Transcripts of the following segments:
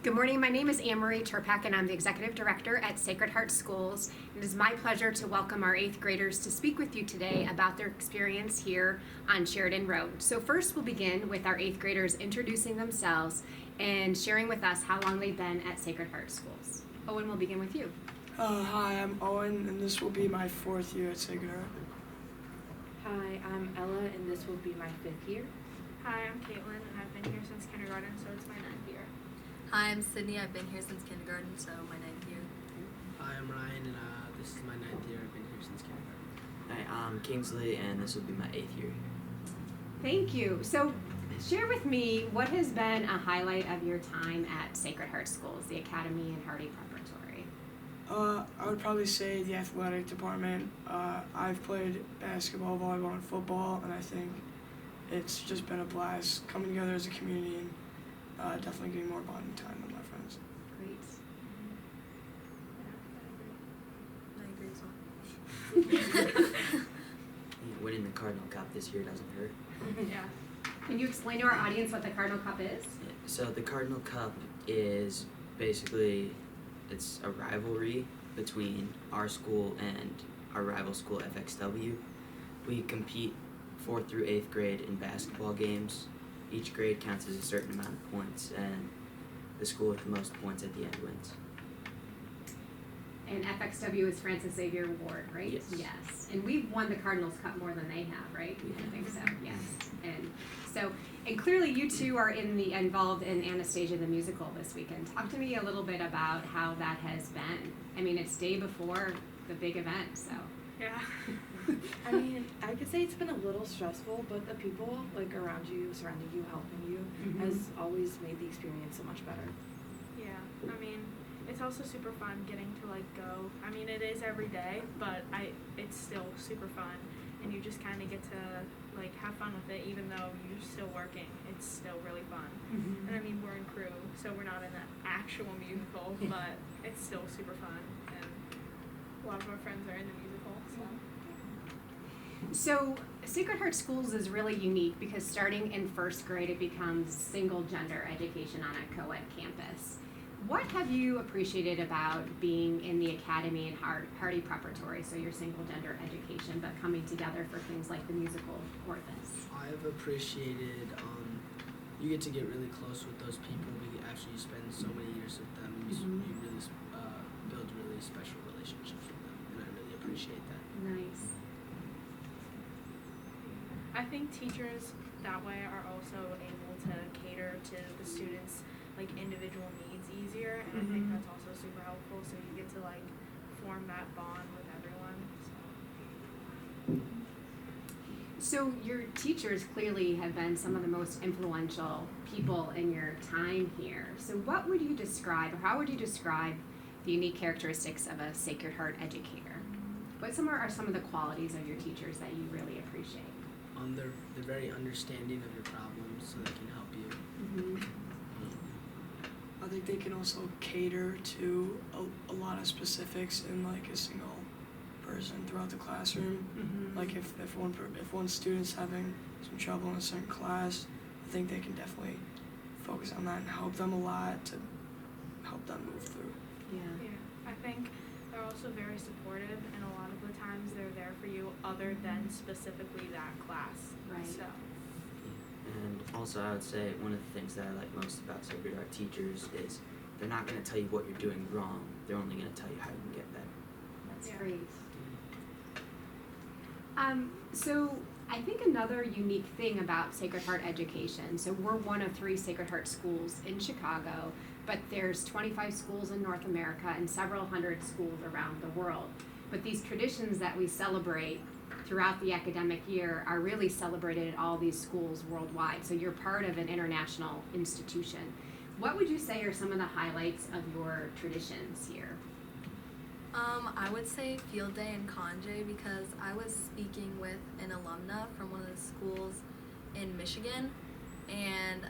Good morning. My name is Marie Tirpak, and I'm the Executive Director at Sacred Heart Schools. It is my pleasure to welcome our 8th graders to speak with you today about their experience here on Sheridan Road. So first, we'll begin with our 8th graders introducing themselves and sharing with us how long they've been at Sacred Heart Schools. Owen, we'll begin with you. Hi, I'm Owen, and this will be my 4th year at Sacred Heart. Hi, I'm Ella, and this will be my 5th year. Hi, I'm Caitlin, and I've been here since kindergarten, so it's my 9th year. Hi, I'm Sydney. I've been here since kindergarten, so my 9th year. Hi, I'm Ryan, and this is my 9th year. I've been here since kindergarten. Hi, I'm Kingsley, and this will be my 8th year. Thank you. So share with me what has been a highlight of your time at Sacred Heart Schools, the Academy and Hardy Preparatory. I would probably say the athletic department. I've played basketball, volleyball, and football, and I think it's just been a blast coming together as a community and definitely getting more bonding time with my friends. Great. I agree as well. Winning the Cardinal Cup this year doesn't hurt. Yeah. Can you explain to our audience what the Cardinal Cup is? So the Cardinal Cup is basically, it's a rivalry between our school and our rival school, FXW. We compete 4th through 8th grade in basketball games. Each grade counts as a certain amount of points, and the school with the most points at the end wins. And FXW is Francis Xavier Ward, right? Yes. Yes. And we've won the Cardinals Cup more than they have, right? We I have. think so, yes. And clearly you two are involved in Anastasia the Musical this weekend. Talk to me a little bit about how that has been. I mean, it's day before the big event, so. Yeah. I mean, I could say it's been a little stressful, but the people around you, surrounding you, helping you, has always made the experience so much better. Yeah. I mean, it's also super fun getting to go. I mean, it is every day, but it's still super fun, and you just kind of get to have fun with it, even though you're still working. It's still really fun. And I mean, we're in crew, so we're not in the actual musical, but it's still super fun, and a lot of our friends are in the musical, so. So Sacred Heart Schools is really unique because starting in 1st grade, it becomes single gender education on a co-ed campus. What have you appreciated about being in the Academy and Hardy Preparatory, so your single gender education, but coming together for things like the musical or this? I've appreciated you get to get really close with those people. After you spend so many years with them, you really build really special relationships with them, and I really appreciate that. Nice. I think teachers that way are also able to cater to the students' individual needs easier, and I think that's also super helpful, so you get to form that bond with everyone. So your teachers clearly have been some of the most influential people in your time here. So what would you describe, or how would you describe the unique characteristics of a Sacred Heart educator? What are some of the qualities of your teachers that you really appreciate? They're very understanding of your problems, so they can help you. I think they can also cater to a lot of specifics in a single person throughout the classroom. If one student's having some trouble in a certain class, I think they can definitely focus on that and help them a lot to help them move through. Yeah. I think they're also very supportive, and a lot of the times they're there for you other than specifically that class. Right. So. And also, I would say one of the things that I like most about Sacred Heart teachers is they're not going to tell you what you're doing wrong. They're only going to tell you how you can get better. That's great. So I think another unique thing about Sacred Heart education, so we're one of 3 Sacred Heart schools in Chicago, but there's 25 schools in North America and several hundred schools around the world. But these traditions that we celebrate throughout the academic year are really celebrated at all these schools worldwide. So you're part of an international institution. What would you say are some of the highlights of your traditions here? I would say field day and conjay, because I was speaking with an alumna from one of the schools in Michigan, and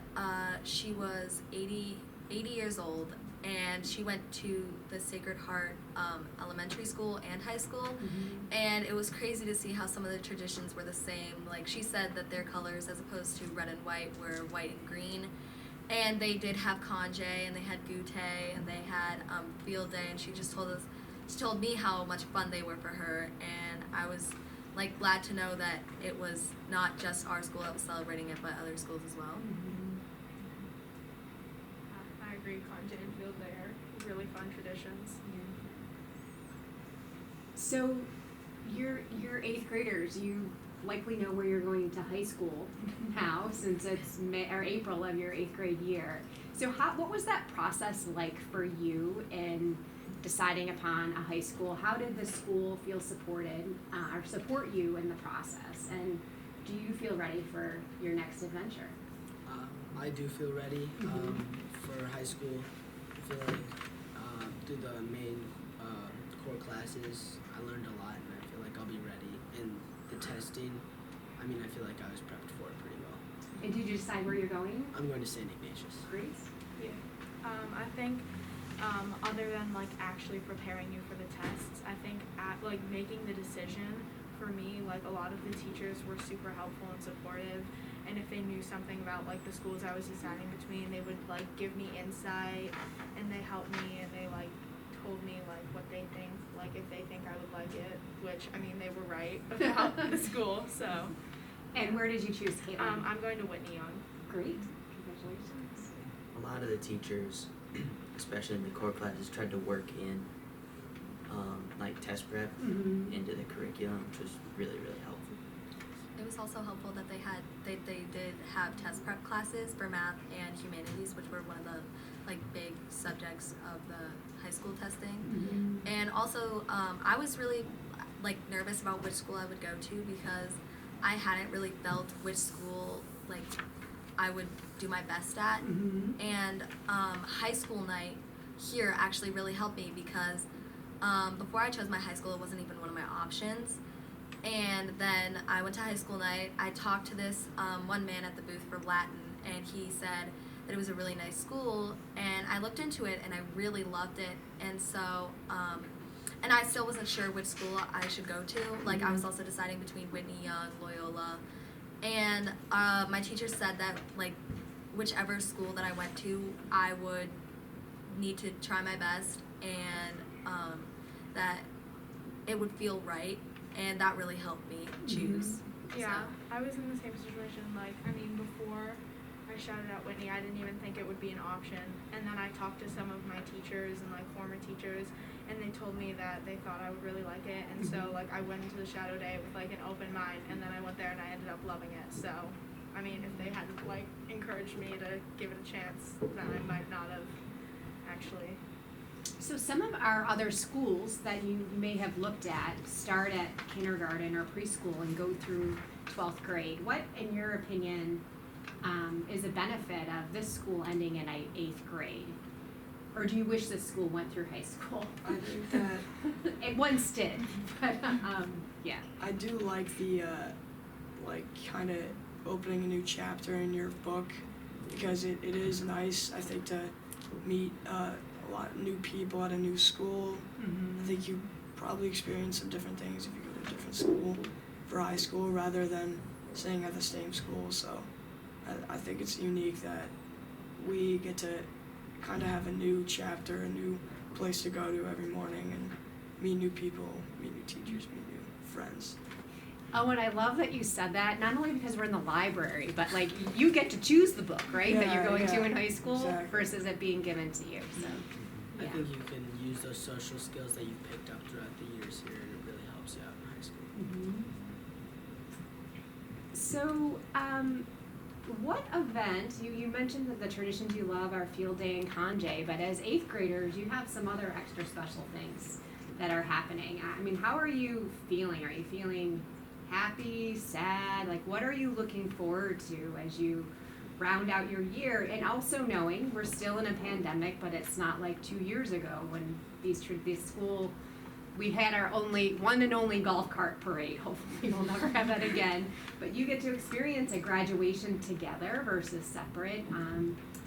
she was 80 years old, and she went to the Sacred Heart elementary school and high school, and it was crazy to see how some of the traditions were the same. She said that their colors, as opposed to red and white, were white and green, And they did have Conjay, and they had Gute, and they had field day, and she told me how much fun they were for her, and I was like glad to know that it was not just our school that was celebrating it, but other schools as well. I agree. Conjay and field day are really fun traditions. So, you're 8th graders. You likely know where you're going to high school now, since it's May or April of your 8th grade year. So, what was that process like for you in deciding upon a high school? How did the school feel supported or support you in the process? And do you feel ready for your next adventure? I do feel ready for high school. I feel like through the main core classes, I learned a lot, and I feel like I'll be ready. And the testing, I feel like I was prepped for it pretty well. And did you decide where you're going? I'm going to St. Ignatius. Great. Yeah. I think other than like actually preparing you for the tests, I think like making the decision for me, like a lot of the teachers were super helpful and supportive, and if they knew something about like the schools I was deciding between, they would like give me insight, and they helped me, and they like told me like what they think, like if they think I would like it, which they were right about the school. So. And where did you choose, Caitlin? I'm going to Whitney Young. Great. Congratulations. A lot of the teachers, especially in the core classes, tried to work in like test prep into the curriculum, which was really, really helpful. It was also helpful that they did have test prep classes for math and humanities, which were one of the like big subjects of the high school testing. And also I was really like nervous about which school I would go to, because I hadn't really felt which school like I would do my best at. And high school night here actually really helped me, because before I chose my high school, it wasn't even one of my options. And then I went to high school night. I talked to this one man at the booth for Latin, and he said that it was a really nice school, and I looked into it and I really loved it. And so and I still wasn't sure which school I should go to. Like I was also deciding between Whitney Young, Loyola, and my teacher said that like whichever school that I went to, I would need to try my best, and that it would feel right, and that really helped me choose. Yeah, I was in the same situation. Like, before I shouted out Whitney, I didn't even think it would be an option. And then I talked to some of my teachers and like former teachers, and they told me that they thought I would really like it. And so like I went into the shadow day with like an open mind, and then I went there and I ended up loving it. So, if they hadn't like encouraged me to give it a chance, then I might not have actually. So some of our other schools that you may have looked at start at kindergarten or preschool and go through 12th grade. What, in your opinion, is a benefit of this school ending in 8th grade? Or do you wish this school went through high school? I think that It once did, but yeah. I do like the kind of opening a new chapter in your book, because it is nice, I think, to meet a lot of new people at a new school. I think you probably experience some different things if you go to a different school for high school rather than staying at the same school. So I think it's unique that we get to kind of have a new chapter, a new place to go to every morning, and meet new people, meet new teachers, meet new friends. Oh, and I love that you said that, not only because we're in the library, but like you get to choose the book, right, that you're going to in high school exactly. versus it being given to you. So, I yeah. think you can use those social skills that you've picked up throughout the years here, and it really helps you out in high school. So, what event, you mentioned that the traditions you love are field day and conjay, but as 8th graders, you have some other extra special things that are happening. How are you feeling? Are you feeling happy, sad? Like, what are you looking forward to as you round out your year? And also knowing we're still in a pandemic, but it's not like 2 years ago when this school, we had our one and only golf cart parade. Hopefully we'll never have that again. But you get to experience a graduation together versus separate.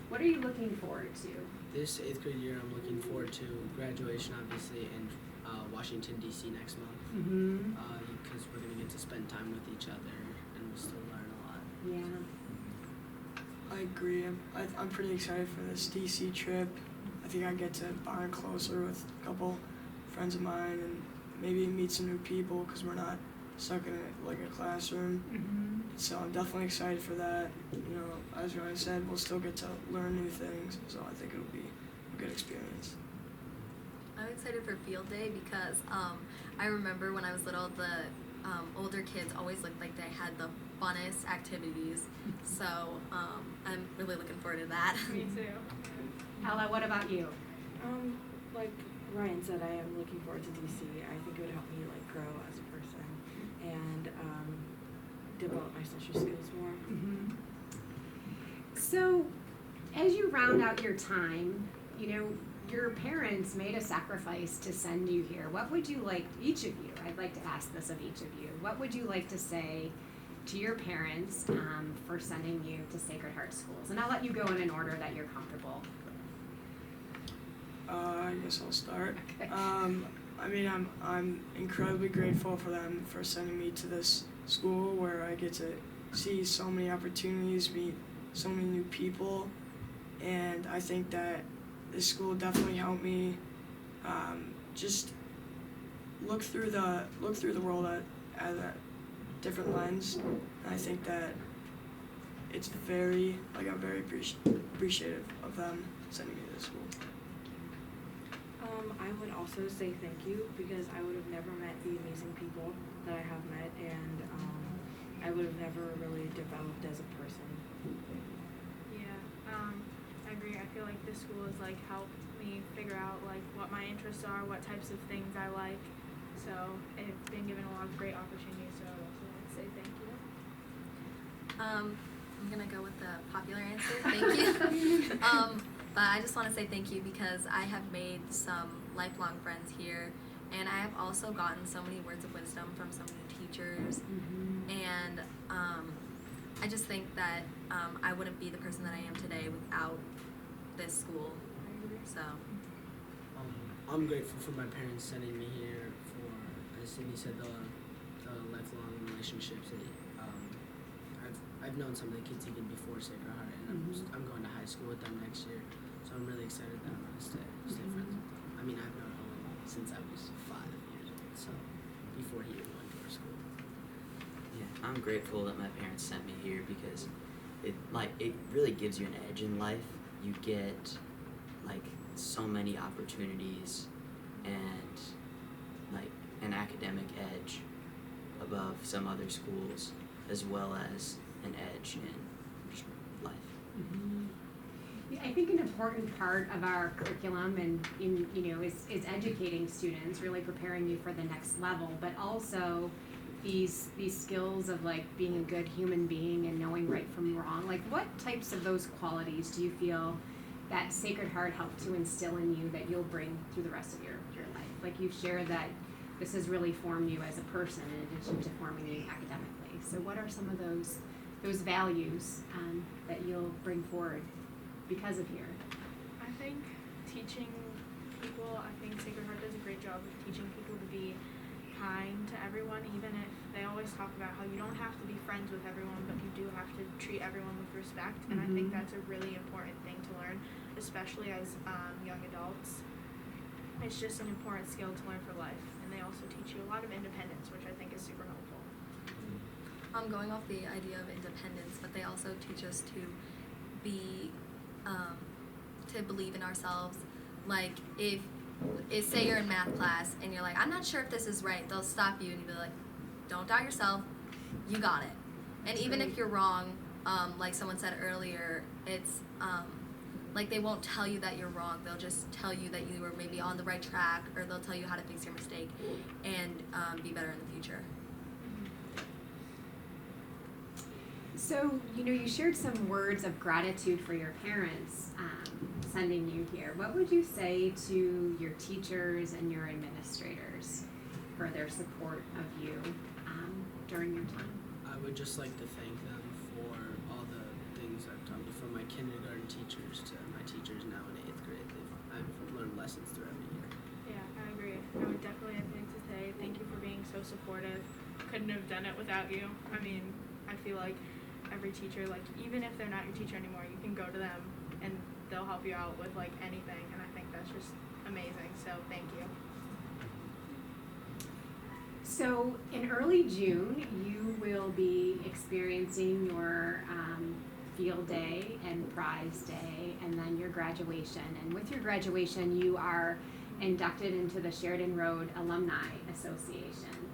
What are you looking forward to? This 8th grade year, I'm looking forward to graduation, obviously, and Washington, D.C. next month. Because we're going to get to spend time with each other, and we'll still learn a lot. Yeah. I agree. I'm pretty excited for this DC trip. I think I get to bond closer with a couple friends of mine and maybe meet some new people because we're not stuck in a classroom. So I'm definitely excited for that. You know, as Ryan said, we'll still get to learn new things. So I think it'll be a good experience. I'm excited for field day because I remember when I was little, the older kids always looked like they had the funnest activities. So I'm really looking forward to that. Me too. Ella, what about you? Like Ryan said, I am looking forward to DC. I think it would help me like grow as a person and develop my social skills more. So, as you round out your time, you know, your parents made a sacrifice to send you here. What would you like, each of you, I'd like to ask this of each of you, what would you like to say to your parents for sending you to Sacred Heart Schools? And I'll let you go in an order that you're comfortable. I guess I'll start. Okay. I mean, I'm incredibly grateful for them for sending me to this school where I get to see so many opportunities, meet so many new people, and I think that this school definitely helped me just look through the world at a different lens. And I think that it's I'm very appreciative of them sending me to this school. I would also say thank you because I would have never met the amazing people that I have met, and I would have never really developed as a person. Yeah, I agree. I feel like this school has like helped me figure out like what my interests are, what types of things I like. So it's been given a lot of great opportunities. So I would also like to say thank you. I'm gonna go with the popular answer. Thank you. But I just want to say thank you because I have made some lifelong friends here, and I have also gotten so many words of wisdom from so many teachers. And I just think that I wouldn't be the person that I am today without this school. So I'm grateful for my parents sending me here for, as Cindy said, the lifelong relationships that I've known some of the kids even before Sacred Heart, and I'm going to high school with them next year, so I'm really excited that I'm going to stay friends with them. I mean, I've known Owen since I was 5 years old, so before he even went to our school. Yeah, I'm grateful that my parents sent me here because it really gives you an edge in life. You get like so many opportunities and like an academic edge above some other schools, as well as an edge in just life. Yeah, I think an important part of our curriculum is educating students, really preparing you for the next level, but also these skills of like being a good human being and knowing right from wrong. Like what types of those qualities do you feel that Sacred Heart helped to instill in you that you'll bring through the rest of your life? Like you've shared that this has really formed you as a person in addition to forming you academically. So what are some of those values that you'll bring forward because of here? I think teaching people, I think Sacred Heart does a great job of teaching people to be kind to everyone, even if they always talk about how you don't have to be friends with everyone, but you do have to treat everyone with respect. And I think that's a really important thing to learn, especially as young adults. It's just an important skill to learn for life. And they also teach you a lot of independence, which I think is super helpful. I'm going off the idea of independence, but they also teach us to be, to believe in ourselves. Like if say you're in math class and you're like, I'm not sure if this is right, they'll stop you and you'll be like, don't doubt yourself, you got it. And even if you're wrong, like someone said earlier, it's like they won't tell you that you're wrong, they'll just tell you that you were maybe on the right track, or they'll tell you how to fix your mistake and be better in the future. So, you shared some words of gratitude for your parents sending you here. What would you say to your teachers and your administrators for their support of you during your time? I would just like to thank them for all the things I've taught me, from my kindergarten teachers to my teachers now in 8th grade. I've learned lessons through every year. Yeah, I agree. I would definitely have things to say. Thank you for being so supportive. Couldn't have done it without you. I mean, I feel like every teacher, like even if they're not your teacher anymore, you can go to them and they'll help you out with like anything, and I think that's just amazing. So thank you. So in early June, you will be experiencing your field day and prize day, and then your graduation. And with your graduation, you are inducted into the Sheridan Road Alumni Association.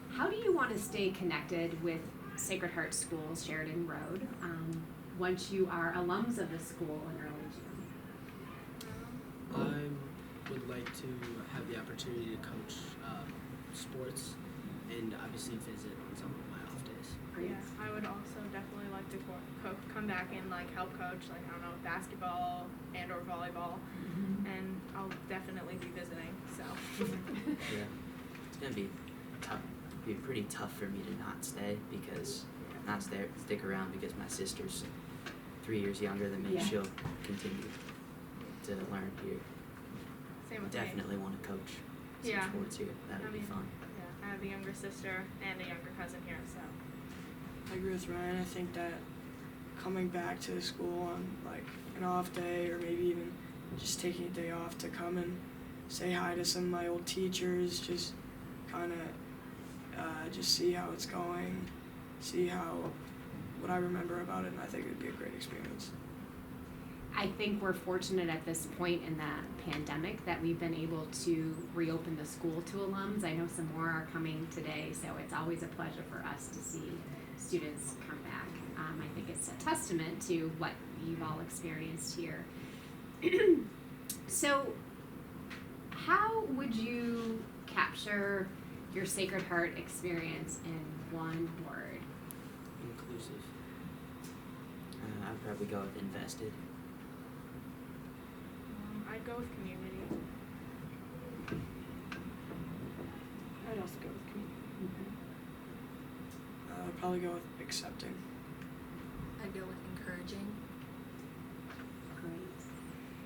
How do you want to stay connected with Sacred Heart School's Sheridan Road once you are alums of the school in early June? I would like to have the opportunity to coach sports and obviously visit on some of my off days. Great. Yeah, I would also definitely like to come back and like help coach, like I don't know, basketball and or volleyball, and I'll definitely be visiting. So Yeah, it's gonna be tough. Be pretty tough for me to not stay because stick around because my sister's 3 years younger than me. Yeah. She'll continue to learn here. same with Definitely want to coach some Yeah. sports here. That would I be mean, fun. me. Yeah, I have a younger sister and a younger cousin here, so I agree with Ryan. I think that coming back to the school on like an off day or maybe even just taking a day off to come and say hi to some of my old teachers, just kind of just see how it's going, see what I remember about it, and I think it would be a great experience. I think we're fortunate at this point in the pandemic that we've been able to reopen the school to alums. I know some more are coming today, so it's always a pleasure for us to see students come back. I think it's a testament to what you've all experienced here. So, how would you capture your Sacred Heart experience in one word? Inclusive. I'd probably go with invested. I'd go with community. I'd also go with community. I'd probably go with accepting. I'd go with encouraging. Great.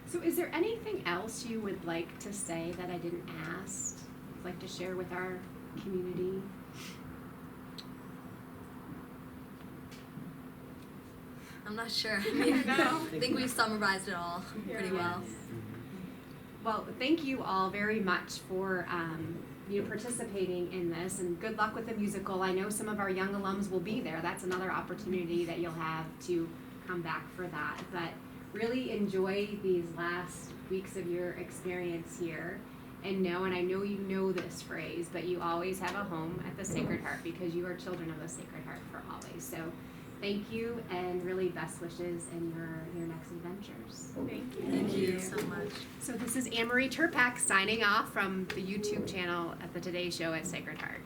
So is there anything else you would like to say that I didn't ask, like to share with our community? I'm not sure. I mean, No. I think we've summarized it all pretty Yeah. well. Well, thank you all very much for participating in this, and good luck with the musical. I know some of our young alums will be there. That's another opportunity that you'll have to come back for that. But really enjoy these last weeks of your experience here, and I know you know this phrase, but you always have a home at the Sacred Heart because you are children of the Sacred Heart for always. So thank you, and really best wishes in your next adventures. Thank you. Thank you so much. So this is Marie Tirpak signing off from the YouTube channel at the Today Show at Sacred Heart.